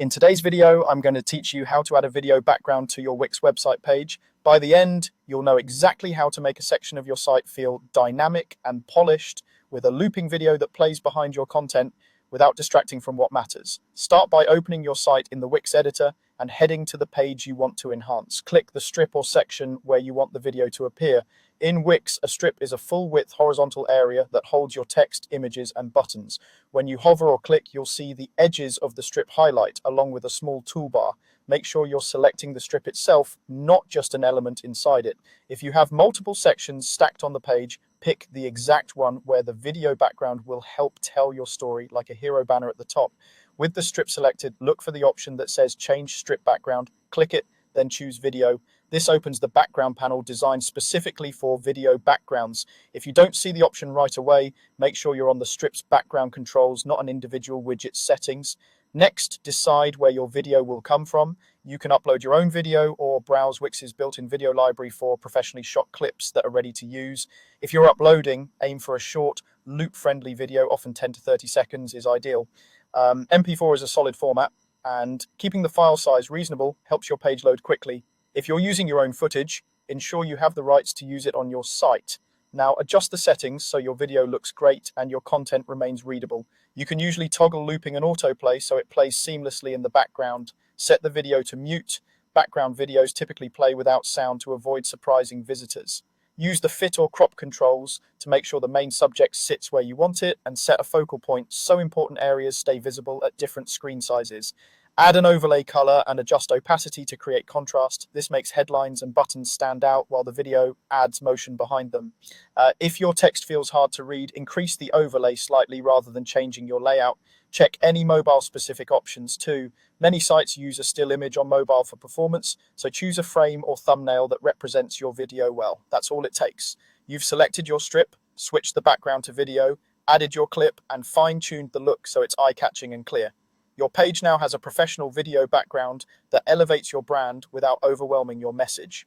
In today's video, I'm going to teach you how to add a video background to your Wix website page. By the end, you'll know exactly how to make a section of your site feel dynamic and polished with a looping video that plays behind your content without distracting from what matters. Start by opening your site in the Wix editor and heading to the page you want to enhance. Click the strip or section where you want the video to appear. In Wix, a strip is a full-width horizontal area that holds your text, images, and buttons. When you hover or click, you'll see the edges of the strip highlight, along with a small toolbar. Make sure you're selecting the strip itself, not just an element inside it. If you have multiple sections stacked on the page, pick the exact one where the video background will help tell your story, like a hero banner at the top. With the strip selected, look for the option that says Change Strip Background. Click it, then choose Video. This opens the background panel designed specifically for video backgrounds. If you don't see the option right away, make sure you're on the strip's background controls, not an individual widget settings. Next, decide where your video will come from. You can upload your own video or browse Wix's built-in video library for professionally shot clips that are ready to use. If you're uploading, aim for a short, loop-friendly video, often 10 to 30 seconds is ideal. MP4 is a solid format, and keeping the file size reasonable helps your page load quickly. If you're using your own footage, ensure you have the rights to use it on your site. Now, adjust the settings so your video looks great and your content remains readable. You can usually toggle looping and autoplay so it plays seamlessly in the background. Set the video to mute. Background videos typically play without sound to avoid surprising visitors. Use the fit or crop controls to make sure the main subject sits where you want it, and set a focal point so important areas stay visible at different screen sizes. Add an overlay color and adjust opacity to create contrast. This makes headlines and buttons stand out while the video adds motion behind them. If your text feels hard to read, increase the overlay slightly rather than changing your layout. Check any mobile-specific options too. Many sites use a still image on mobile for performance, so choose a frame or thumbnail that represents your video well. That's all it takes. You've selected your strip, switched the background to video, added your clip, and fine-tuned the look so it's eye-catching and clear. Your page now has a professional video background that elevates your brand without overwhelming your message.